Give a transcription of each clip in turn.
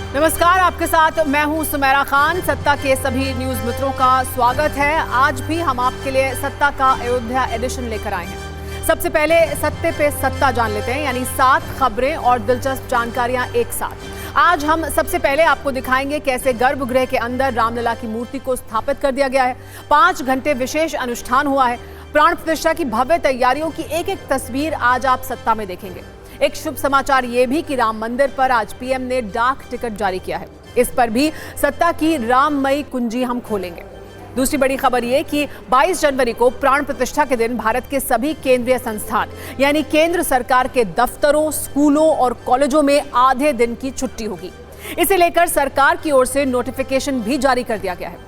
नमस्कार, आपके साथ मैं हूं सुमेरा खान। सत्ता के सभी न्यूज मित्रों का स्वागत है। आज भी हम आपके लिए सत्ता का अयोध्या एडिशन लेकर आए हैं। सबसे पहले सत्ते पे सत्ता जान लेते हैं, यानी 7 खबरें और दिलचस्प जानकारियां एक साथ। आज हम सबसे पहले आपको दिखाएंगे कैसे गर्भगृह के अंदर रामलला की मूर्ति को स्थापित कर दिया गया है। 5 घंटे विशेष अनुष्ठान हुआ है। प्राण प्रतिष्ठा की भव्य तैयारियों की एक एक तस्वीर आज आप सत्ता में देखेंगे। एक शुभ समाचार ये भी कि राम मंदिर पर आज पीएम ने डाक टिकट जारी किया है। इस पर भी सत्ता की राममयी कुंजी हम खोलेंगे। दूसरी बड़ी खबर ये कि 22 जनवरी को प्राण प्रतिष्ठा के दिन भारत के सभी केंद्रीय संस्थान यानी केंद्र सरकार के दफ्तरों, स्कूलों और कॉलेजों में आधे दिन की छुट्टी होगी। इसे लेकर सरकार की ओर से नोटिफिकेशन भी जारी कर दिया गया है।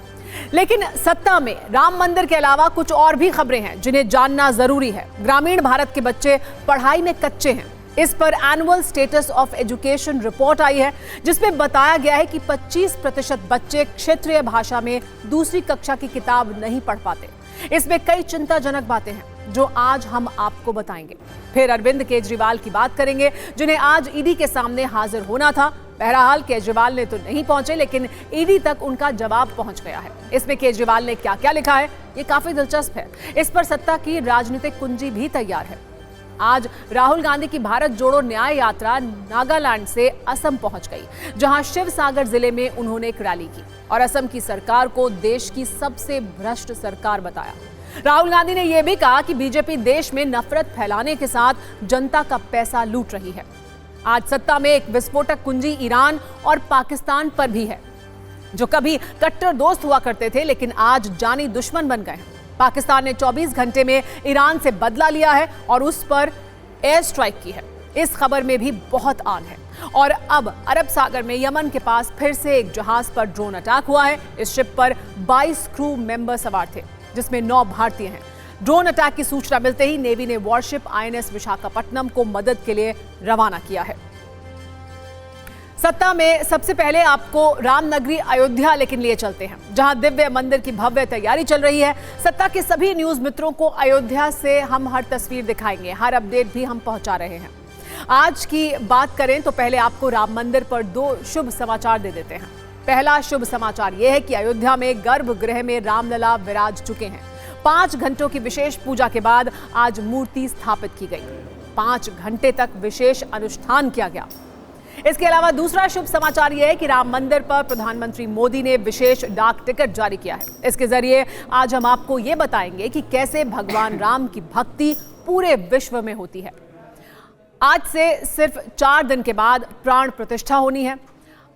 लेकिन सत्ता में राम मंदिर के अलावा कुछ और भी खबरें हैं जिन्हें जानना जरूरी है। ग्रामीण भारत के बच्चे पढ़ाई में कच्चे हैं। इस पर annual status of education report आई है, जिसमें बताया गया है कि 25% बच्चे क्षेत्रीय भाषा में दूसरी कक्षा की किताब नहीं पढ़ पाते। इसमें कई चिंताजनक बातें हैं जो आज हम आपको बताएंगे। फिर अरविंद केजरीवाल की बात करेंगे, जिन्हें आज ईडी के सामने हाजिर होना था। बहरहाल केजरीवाल ने तो नहीं पहुंचे, लेकिन ईडी तक उनका जवाब पहुंच गया है। इसमें केजरीवाल ने क्या क्या लिखा है, ये काफी दिलचस्प है। इस पर सत्ता की राजनीतिक कुंजी भी तैयार है। आज राहुल गांधी की भारत जोड़ो न्याय यात्रा नागालैंड से असम पहुंच गई, जहां शिवसागर जिले में उन्होंने एक रैली की और असम की सरकार को देश की सबसे भ्रष्ट सरकार बताया। राहुल गांधी ने यह भी कहा कि बीजेपी देश में नफरत फैलाने के साथ जनता का पैसा लूट रही है। आज सत्ता में एक विस्फोटक कुंजी ईरान और पाकिस्तान पर भी है, जो कभी कट्टर दोस्त हुआ करते थे लेकिन आज जानी दुश्मन बन गए हैं। पाकिस्तान ने 24 घंटे में ईरान से बदला लिया है और उस पर एयर स्ट्राइक की है। इस खबर में भी बहुत आन है। और अब अरब सागर में यमन के पास फिर से एक जहाज पर ड्रोन अटैक हुआ है। इस शिप पर 22 क्रू मेंबर सवार थे, जिसमें 9 भारतीय हैं। ड्रोन अटैक की सूचना मिलते ही नेवी ने वॉरशिप INS विशाखापट्टनम को मदद के लिए रवाना किया है। सत्ता में सबसे पहले आपको रामनगरी अयोध्या लेकिन लिए चलते हैं, जहां दिव्य मंदिर की भव्य तैयारी चल रही है। सत्ता के सभी न्यूज मित्रों को अयोध्या से हम हर तस्वीर दिखाएंगे, हर अपडेट भी हम पहुंचा रहे हैं। आज की बात करें तो पहले आपको राम मंदिर पर 2 शुभ समाचार दे देते हैं। पहला शुभ समाचार यह है कि अयोध्या में गर्भगृह में रामलला विराज चुके हैं। 5 घंटों की विशेष पूजा के बाद आज मूर्ति स्थापित की गई। 5 घंटे तक विशेष अनुष्ठान किया गया। इसके अलावा दूसरा शुभ समाचार यह है कि राम मंदिर पर प्रधानमंत्री मोदी ने विशेष डाक टिकट जारी किया है। इसके जरिए आज हम आपको ये बताएंगे कि कैसे भगवान राम की भक्ति पूरे विश्व में होती है। आज से सिर्फ 4 दिन के बाद प्राण प्रतिष्ठा होनी है।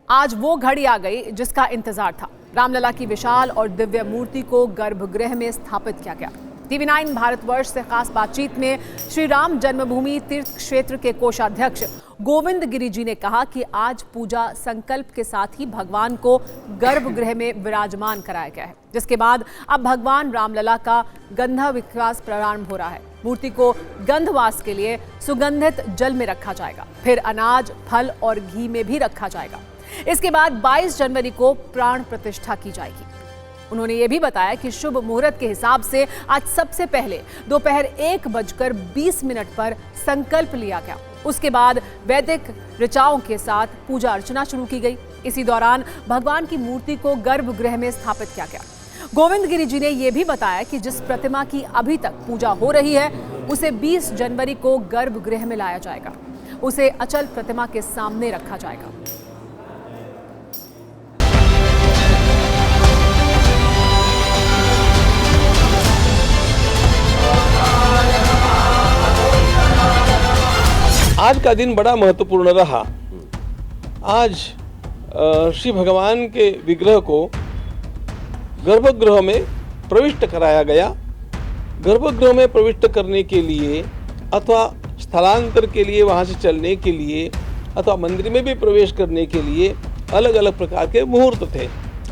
आज वो घड़ी आ गई जिसका इंतजार था। रामलला की विशाल और दिव्य मूर्ति को गर्भगृह में स्थापित किया गया। TV9 भारतवर्ष से खास बातचीत में श्री राम जन्मभूमि तीर्थ क्षेत्र के कोषाध्यक्ष गोविंद गिरी जी ने कहा कि आज पूजा संकल्प के साथ ही भगवान को गर्भगृह में विराजमान कराया गया है, जिसके बाद अब भगवान रामलला का गंधा विकास प्रारंभ हो रहा है। मूर्ति को गंधवास के लिए सुगंधित जल में रखा जाएगा, फिर अनाज, फल और घी में भी रखा जाएगा। इसके बाद 22 जनवरी को प्राण प्रतिष्ठा की जाएगी। उन्होंने ये भी बताया कि शुभ मुहूर्त के हिसाब से आज सबसे पहले दोपहर 1:20 पर संकल्प लिया गया। उसके बाद वैदिक ऋचाओं के साथ पूजा अर्चना शुरू की गई। इसी दौरान भगवान की मूर्ति को गर्भगृह में स्थापित किया गया। गोविंद गिरी जी ने यह भी बताया कि जिस प्रतिमा की अभी तक पूजा हो रही है, उसे 20 जनवरी को गर्भगृह में लाया जाएगा। उसे अचल प्रतिमा के सामने रखा जाएगा। आज का दिन बड़ा महत्वपूर्ण रहा। आज श्री भगवान के विग्रह को गर्भगृह में प्रविष्ट कराया गया। गर्भगृह में प्रविष्ट करने के लिए अथवा स्थलांतर के लिए, वहाँ से चलने के लिए अथवा मंदिर में भी प्रवेश करने के लिए अलग अलग प्रकार के मुहूर्त थे।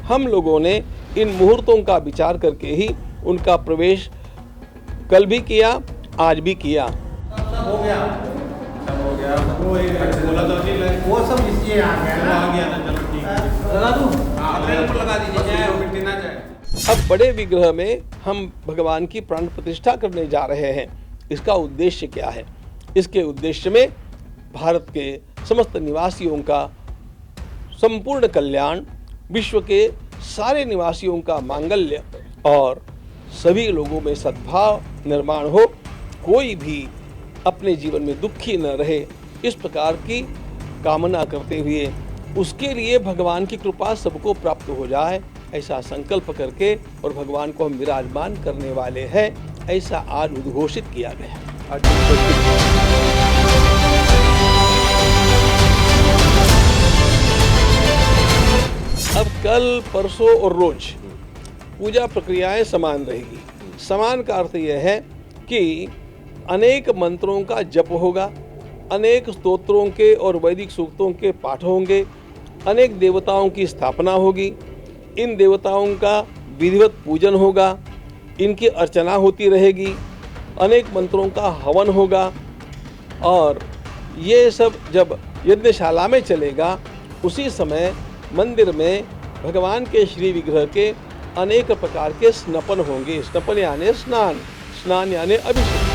हम लोगों ने इन मुहूर्तों का विचार करके ही उनका प्रवेश कल भी किया, आज भी किया। हो गया वो सब इसलिए आ गया ना, चलो ठीक है, लगा दूं? अपने ऊपर लगा दीजिए, मिट्टी ना जाए। अब बड़े विग्रह में हम भगवान की प्राण प्रतिष्ठा करने जा रहे हैं। इसका उद्देश्य क्या है? इसके उद्देश्य में भारत के समस्त निवासियों का संपूर्ण कल्याण, विश्व के सारे निवासियों का मांगल्य और सभी लोगों में सद्भाव निर्माण हो, कोई भी अपने जीवन में दुखी न रहे, इस प्रकार की कामना करते हुए उसके लिए भगवान की कृपा सबको प्राप्त हो जाए, ऐसा संकल्प करके और भगवान को हम विराजमान करने वाले हैं, ऐसा आज उद्घोषित किया गया। अब कल, परसों और रोज पूजा प्रक्रियाएं समान रहेगी। समान का अर्थ यह है कि अनेक मंत्रों का जप होगा, अनेक स्तोत्रों के और वैदिक सूक्तों के पाठ होंगे, अनेक देवताओं की स्थापना होगी, इन देवताओं का विधिवत पूजन होगा, इनकी अर्चना होती रहेगी, अनेक मंत्रों का हवन होगा और ये सब जब यज्ञशाला में चलेगा, उसी समय मंदिर में भगवान के श्री विग्रह के अनेक प्रकार के स्नपन होंगे। स्नपन यानी स्नान, स्नान यानी अभिषेक।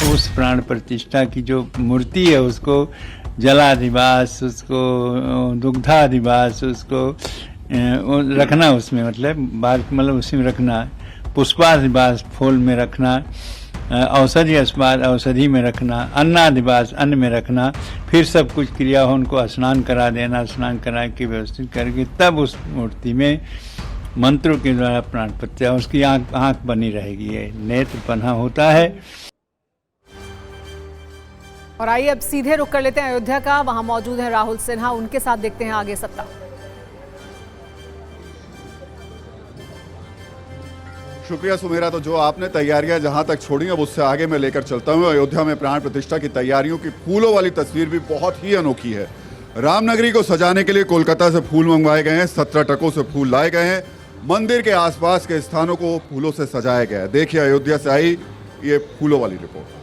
उस प्राण प्रतिष्ठा की जो मूर्ति है उसको जलाधिवास, उसको दुग्धाधिवास, उसको रखना, उसमें मतलब उसी में रखना, पुष्पाधिवास फूल में रखना, औषधि अस्पाद औषधि में रखना, अन्नाधिवास अन्न में रखना, फिर सब कुछ क्रिया हो उनको स्नान करा देना, स्नान करा के व्यवस्थित करके तब उस मूर्ति में मंत्रों के द्वारा प्राण प्रतिष्ठा, उसकी आँख बनी रहेगी, ये नेत्र पन्हा होता है। और आइए अब सीधे रुक कर लेते हैं अयोध्या का, वहां मौजूद है राहुल सिन्हा, उनके साथ देखते हैं आगे सत्ता। शुक्रिया सुमेरा। तो जो आपने तैयारियां जहां तक छोड़ी अब उससे आगे मैं लेकर चलता हूं। अयोध्या में प्राण प्रतिष्ठा की तैयारियों की फूलों वाली तस्वीर भी बहुत ही अनोखी है। रामनगरी को सजाने के लिए कोलकाता से फूल मंगवाए गए हैं, 17 ट्रकों से फूल लाए गए हैं, मंदिर के आसपास के स्थानों को फूलों से सजाया गया है। देखिए अयोध्या से आई ये फूलों वाली रिपोर्ट।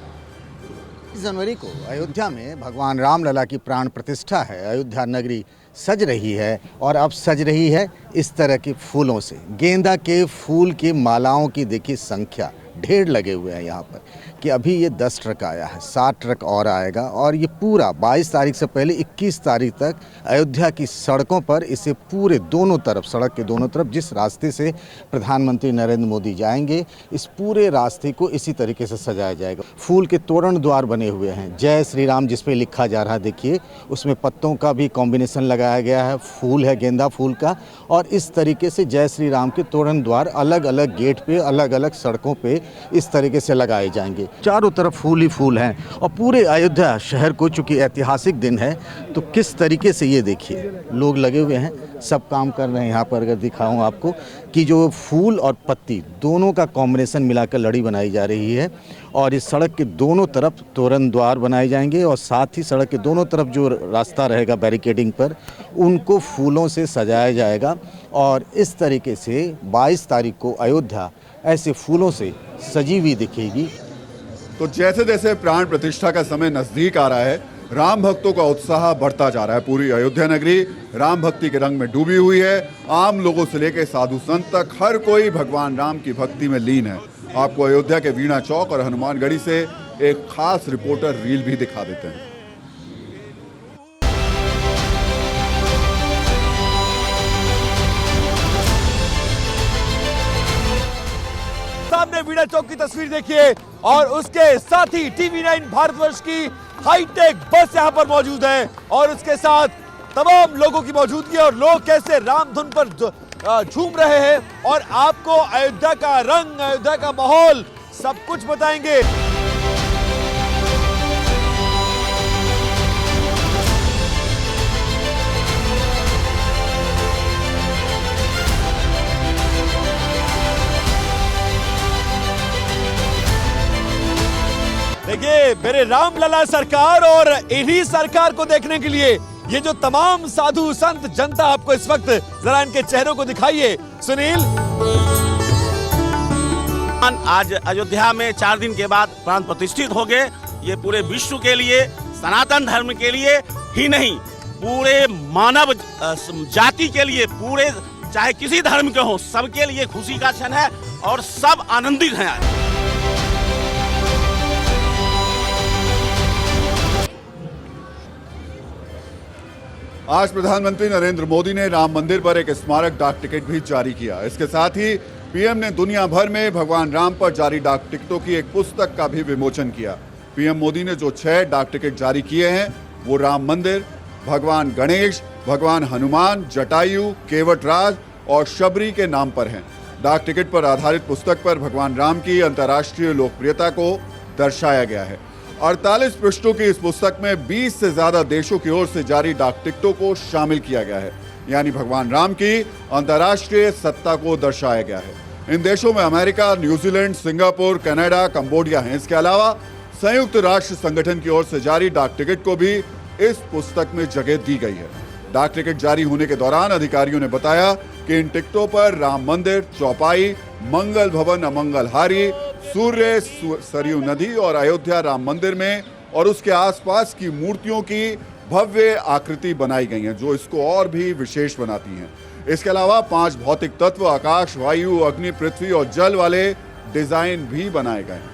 जनवरी को अयोध्या में भगवान रामलला की प्राण प्रतिष्ठा है। अयोध्या नगरी सज रही है और अब सज रही है इस तरह के फूलों से। गेंदा के फूल की मालाओं की देखिए संख्या, ढेर लगे हुए हैं यहाँ पर कि अभी ये 10 ट्रक आया है, 7 ट्रक और आएगा और ये पूरा 22 तारीख से पहले 21 तारीख तक अयोध्या की सड़कों पर इसे पूरे दोनों तरफ, सड़क के दोनों तरफ जिस रास्ते से प्रधानमंत्री नरेंद्र मोदी जाएंगे, इस पूरे रास्ते को इसी तरीके से सजाया जाएगा। फूल के तोरण द्वार बने हुए हैं, जय श्री राम जिस पे लिखा जा रहा है, देखिए उसमें पत्तों का भी कॉम्बिनेशन लगाया गया है, फूल है गेंदा फूल का, और इस तरीके से जय श्री राम के तोरण द्वार अलग अलग गेट पे, अलग अलग सड़कों पे इस तरीके से लगाए जाएंगे। चारों तरफ फूल ही फूल हैं और पूरे अयोध्या शहर को, चूंकि ऐतिहासिक दिन है तो किस तरीके से ये देखिए लोग लगे हुए हैं, सब काम कर रहे हैं। यहाँ पर अगर दिखाऊं आपको कि जो फूल और पत्ती दोनों का कॉम्बिनेशन मिलाकर लड़ी बनाई जा रही है और इस सड़क के दोनों तरफ तोरण द्वार बनाए जाएंगे और साथ ही सड़क के दोनों तरफ जो रास्ता रहेगा बैरिकेडिंग पर, उनको फूलों से सजाया जाएगा और इस तरीके से 22 तारीख को अयोध्या ऐसे फूलों से सजी हुई दिखेगी। तो जैसे जैसे प्राण प्रतिष्ठा का समय नजदीक आ रहा है, राम भक्तों का उत्साह बढ़ता जा रहा है। पूरी अयोध्या नगरी राम भक्ति के रंग में डूबी हुई है। आम लोगों से लेकर साधु संत तक हर कोई भगवान राम की भक्ति में लीन है। आपको अयोध्या के वीणा चौक और हनुमानगढ़ी से एक खास रिपोर्टर रील भी दिखा देते हैं। सामने वीणा चौक की तस्वीर देखिए और उसके साथ ही TV9 भारतवर्ष की हाईटेक बस यहां पर मौजूद है और उसके साथ तमाम लोगों की मौजूदगी और लोग कैसे रामधुन पर झूम रहे हैं और आपको अयोध्या का रंग, अयोध्या का माहौल सब कुछ बताएंगे। देखिए मेरे रामलला सरकार और इन्हीं सरकार को देखने के लिए ये जो तमाम साधु संत जनता आपको इस वक्त जरा इनके चेहरों को दिखाइए। सुनील, आज अयोध्या में 4 दिन के बाद प्राण प्रतिष्ठित हो गए। ये पूरे विश्व के लिए, सनातन धर्म के लिए ही नहीं, पूरे मानव जाति के लिए, पूरे चाहे किसी धर्म के हो, सबके लिए खुशी का क्षण है और सब आनंदित हैं। आज प्रधानमंत्री नरेंद्र मोदी ने राम मंदिर पर एक स्मारक डाक टिकट भी जारी किया। इसके साथ ही पीएम ने दुनिया भर में भगवान राम पर जारी डाक टिकटों की एक पुस्तक का भी विमोचन किया। पीएम मोदी ने जो 6 डाक टिकट जारी किए हैं वो राम मंदिर, भगवान गणेश, भगवान हनुमान, जटायु, केवटराज और शबरी के नाम पर हैं। डाक टिकट पर आधारित पुस्तक पर भगवान राम की अंतर्राष्ट्रीय लोकप्रियता को दर्शाया गया है। 48 पृष्ठों की इस पुस्तक में 20 से ज्यादा देशों की ओर से जारी डाक टिकटों को शामिल किया गया है, यानी भगवान राम की अंतर्राष्ट्रीय सत्ता को दर्शाया गया है। इन देशों में America, New Zealand, Singapore, Canada, Cambodia हैं। इसके अलावा संयुक्त राष्ट्र संगठन की ओर से जारी डाक टिकट को भी इस पुस्तक में जगह दी गई है। डाक टिकट जारी होने के दौरान अधिकारियों ने बताया कि इन टिकटों पर राम मंदिर, चौपाई, मंगल भवन, अमंगलहारी, सूर्य, सरयू नदी और अयोध्या राम मंदिर में और उसके आसपास की मूर्तियों की भव्य आकृति बनाई गई है, जो इसको और भी विशेष बनाती हैं। इसके अलावा 5 भौतिक तत्व आकाश, वायु, अग्नि, पृथ्वी और जल वाले डिजाइन भी बनाए गए हैं।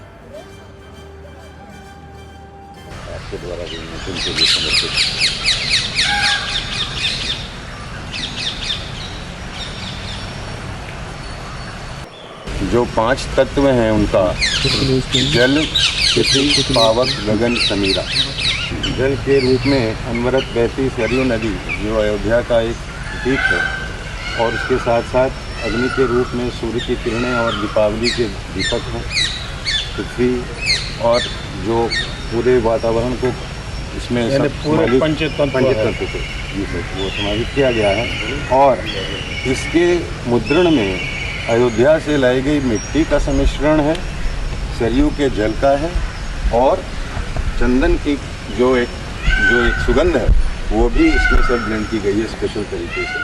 आपके द्वारा विमोचन के लिए समर्पित जो 5 तत्व हैं उनका जल, पृथ्वी, पावक, गगन, समीरा। जल के रूप में अनवरत बहती सरयू नदी जो अयोध्या का एक प्रतीक है, और उसके साथ साथ अग्नि के रूप में सूर्य की किरणें और दीपावली के दीपक हैं। पृथ्वी और जो पूरे वातावरण को इसमें पूरे पंचतत्व को वो समाहित किया गया है। और इसके मुद्रण में अयोध्या से लाई गई मिट्टी का सम्मिश्रण है, सरयू के जल का है, और चंदन की जो एक सुगंध है वो भी इसमें से ब्लेंड की गई है स्पेशल तरीके से।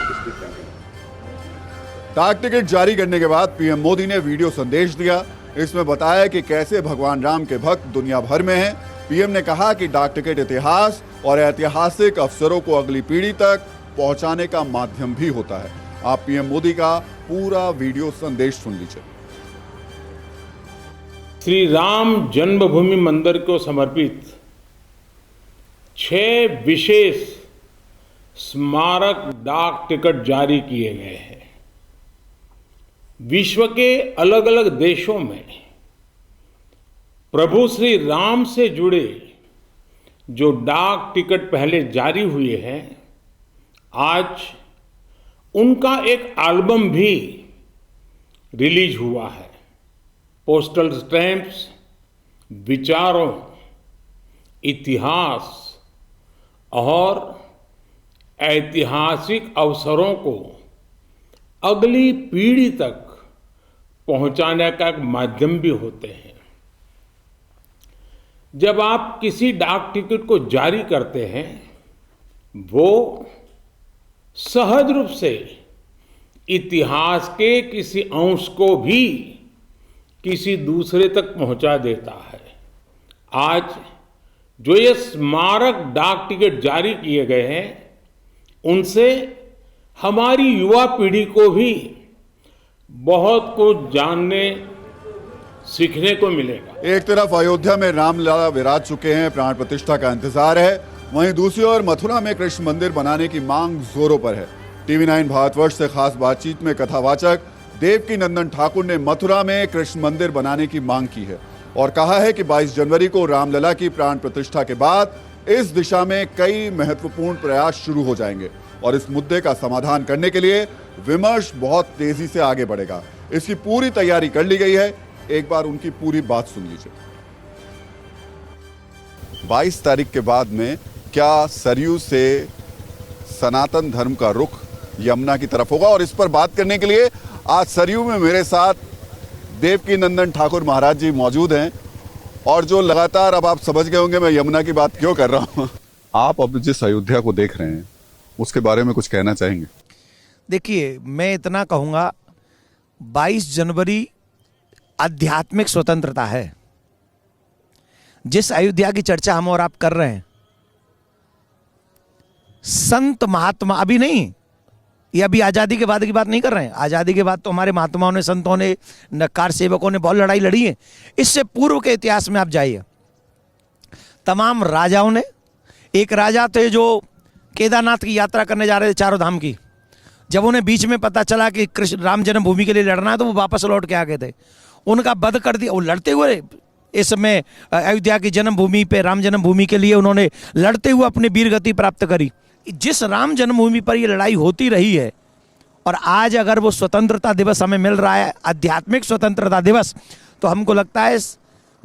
डाक टिकट जारी करने के बाद पीएम मोदी ने वीडियो संदेश दिया। इसमें बताया कि कैसे भगवान राम के भक्त दुनिया भर में हैं। पीएम ने कहा कि डाक टिकट इतिहास और ऐतिहासिक अवसरों को अगली पीढ़ी तक पहुंचाने का माध्यम भी होता है। आप पीएम मोदी का पूरा वीडियो संदेश सुन लीजिए। श्री राम जन्मभूमि मंदिर को समर्पित 6 विशेष स्मारक डाक टिकट जारी किए गए हैं। विश्व के अलग अलग देशों में प्रभु श्री राम से जुड़े जो डाक टिकट पहले जारी हुए हैं, आज उनका एक एल्बम भी रिलीज हुआ है। पोस्टल स्टैम्प्स विचारों, इतिहास और ऐतिहासिक अवसरों को अगली पीढ़ी तक पहुंचाने का एक माध्यम भी होते हैं। जब आप किसी डाक टिकट को जारी करते हैं, वो सहज रूप से इतिहास के किसी अंश को भी किसी दूसरे तक पहुंचा देता है। आज जो ये स्मारक डाक टिकट जारी किए गए हैं, उनसे हमारी युवा पीढ़ी को भी बहुत कुछ जानने सीखने को मिलेगा। एक तरफ अयोध्या में रामलला विराज चुके हैं, प्राण प्रतिष्ठा का इंतजार है, वहीं दूसरी ओर मथुरा में कृष्ण मंदिर बनाने की मांग जोरों पर है। टीवी 9 भारतवर्ष से खास बातचीत में कथावाचक देवकी नंदन ठाकुर ने मथुरा में कृष्ण मंदिर बनाने की मांग की है और कहा है कि 22 जनवरी को रामलला की प्राण प्रतिष्ठा के बाद इस दिशा में कई महत्वपूर्ण प्रयास शुरू हो जाएंगे और इस मुद्दे का समाधान करने के लिए विमर्श बहुत तेजी से आगे बढ़ेगा। इसकी पूरी तैयारी कर ली गई है। एक बार उनकी पूरी बात सुन लीजिए। 22 तारीख के बाद में क्या सरयू से सनातन धर्म का रुख यमुना की तरफ होगा, और इस पर बात करने के लिए आज सरयू में मेरे साथ देवकी नंदन ठाकुर महाराज जी मौजूद हैं। और जो लगातार, अब आप समझ गए होंगे मैं यमुना की बात क्यों कर रहा हूं। आप अब जिस अयोध्या को देख रहे हैं उसके बारे में कुछ कहना चाहेंगे? देखिए, मैं इतना कहूंगा, 22 जनवरी आध्यात्मिक स्वतंत्रता है। जिस अयोध्या की चर्चा हम और आप कर रहे हैं, संत महात्मा अभी नहीं, ये अभी आजादी के बाद की बात नहीं कर रहे हैं। आजादी के बाद तो हमारे महात्माओं ने, संतों ने, नकार सेवकों ने बहुत लड़ाई लड़ी है। इससे पूर्व के इतिहास में आप जाइए, तमाम राजाओं ने, एक राजा थे जो केदारनाथ की यात्रा करने जा रहे थे चारों धाम की, जब उन्हें बीच में पता चला कि कृष्ण राम जन्मभूमि के लिए लड़ना है तो वो वापस लौट के आ गए थे। उनका वध कर दिया। वो लड़ते हुए इस समय अयोध्या की जन्मभूमि पे, राम जन्मभूमि के लिए उन्होंने लड़ते हुए अपनी वीरगति प्राप्त करी। जिस राम जन्मभूमि पर ये लड़ाई होती रही है और आज अगर वो स्वतंत्रता दिवस हमें मिल रहा है, आध्यात्मिक स्वतंत्रता दिवस, तो हमको लगता है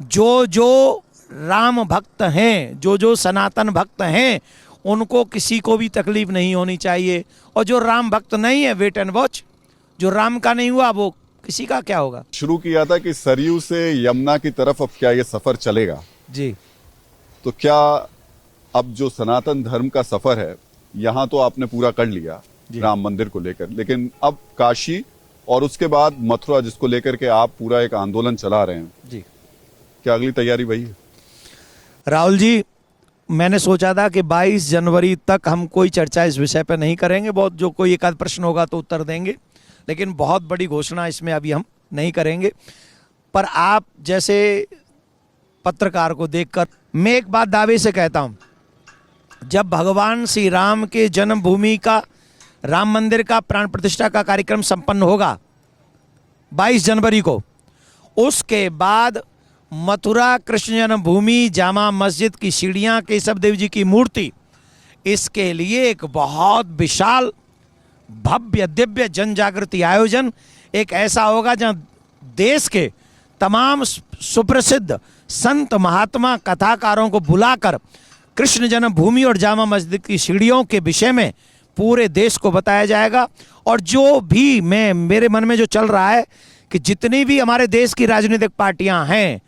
जो जो राम भक्त हैं, जो जो सनातन भक्त हैं, उनको किसी को भी तकलीफ नहीं होनी चाहिए। और जो राम भक्त नहीं है, वेट एंड वॉच। जो राम का नहीं हुआ वो किसी का क्या होगा। शुरू किया था कि सरयू से यमुना की तरफ अब क्या ये सफर चलेगा जी, तो क्या अब जो सनातन धर्म का सफर है यहाँ तो आपने पूरा कर लिया राम मंदिर को लेकर, लेकिन अब काशी और उसके बाद मथुरा जिसको लेकर के आप पूरा एक आंदोलन चला रहे हैं जी, क्या अगली तैयारी वही है? राहुल जी, मैंने सोचा था कि 22 जनवरी तक हम कोई चर्चा इस विषय पर नहीं करेंगे, बहुत जो कोई एक आध प्रश्न होगा तो उत्तर देंगे, लेकिन बहुत बड़ी घोषणा इसमें अभी हम नहीं करेंगे। पर आप जैसे पत्रकार को देखकर मैं एक बात दावे से कहता हूं, जब भगवान श्री राम के जन्मभूमि का, राम मंदिर का प्राण प्रतिष्ठा का कार्यक्रम संपन्न होगा 22 जनवरी को, उसके बाद मथुरा कृष्ण जन्मभूमि, जामा मस्जिद की सीढ़ियां, केशव देव जी की मूर्ति, इसके लिए एक बहुत विशाल भव्य दिव्य जन जागृति आयोजन एक ऐसा होगा जहां देश के तमाम सुप्रसिद्ध संत महात्मा कथाकारों को बुलाकर कृष्ण जन्मभूमि और जामा मस्जिद की सीढ़ियों के विषय में पूरे देश को बताया जाएगा। और जो भी मेरे मन में जो चल रहा है कि जितनी भी हमारे देश की राजनीतिक पार्टियां हैं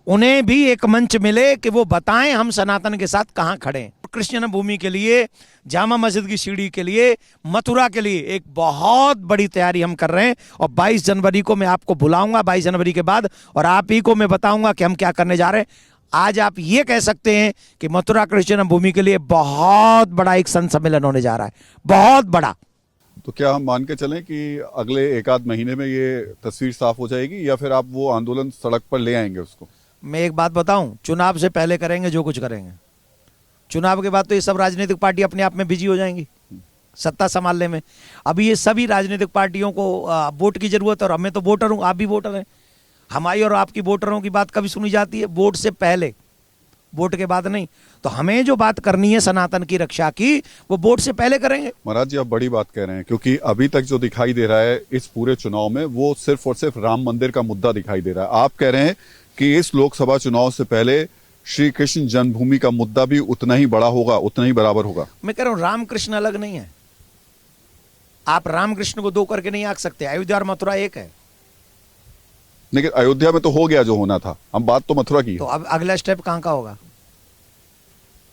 उन्हें भी एक मंच मिले कि वो बताएं हम सनातन के साथ कहां खड़े हैं। कृष्ण जन्मभूमि के लिए, जामा मस्जिद की सीढ़ी के लिए, मथुरा के लिए एक बहुत बड़ी तैयारी हम कर रहे हैं। और 22 जनवरी को मैं आपको बुलाऊंगा, 22 जनवरी के बाद, और आप ही को मैं बताऊंगा कि हम क्या करने जा रहे हैं। आज आप ये कह सकते हैं कि मथुरा कृष्ण जन्मभूमि के लिए बहुत बड़ा एक संत सम्मेलन होने जा रहा है, बहुत बड़ा। तो क्या हम मान के चलें कि अगले एक आध महीने में ये तस्वीर साफ हो जाएगी या फिर आप वो आंदोलन सड़क पर ले आएंगे उसको? मैं एक बात बताऊं, चुनाव से पहले करेंगे जो कुछ करेंगे, चुनाव के बाद तो ये सब राजनीतिक पार्टी अपने आप में बिजी हो जाएंगी सत्ता संभालने में। अभी ये सभी राजनीतिक पार्टियों को वोट की जरूरत है, और मैं तो वोटर हूं, आप भी वोटर हैं। हमारी और आपकी वोटरों की बात कभी सुनी जाती है? वोट से पहले, वोट के बाद नहीं। तो हमें जो बात करनी है सनातन की रक्षा की, वो वोट से पहले करेंगे। महाराज जी, आप बड़ी बात कह रहे हैं, क्योंकि अभी तक जो दिखाई दे रहा है इस पूरे चुनाव में वो सिर्फ और सिर्फ राम मंदिर का मुद्दा दिखाई दे रहा है। आप कह रहे हैं कि इस लोकसभा चुनाव से पहले श्री कृष्ण जन्मभूमि का मुद्दा भी उतना ही बड़ा होगा, उतना ही बराबर होगा। मैं कह रहा हूं राम कृष्ण अलग नहीं है। आप राम कृष्ण को दो करके नहीं आंक सकते। अयोध्या और मथुरा एक है। लेकिन अयोध्या में तो हो गया जो होना था, हम बात तो मथुरा की है। तो अब अगला स्टेप कहां का होगा?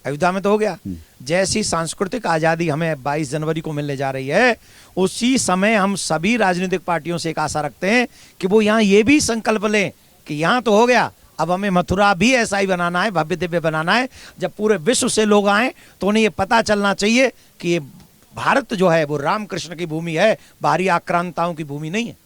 अयोध्या में तो हो गया। जैसी सांस्कृतिक आजादी हमें 22 जनवरी को मिलने जा रही है, उसी समय हम सभी राजनीतिक पार्टियों से एक आशा रखते हैं कि वो यहां ये भी संकल्प लें कि यहां तो हो गया, अब हमें मथुरा भी ऐसा ही बनाना है, भव्य दिव्य बनाना है। जब पूरे विश्व से लोग आए तो उन्हें ये पता चलना चाहिए कि ये भारत जो है वो राम कृष्ण की भूमि है, बाहरी आक्रांताओं की भूमि नहीं है।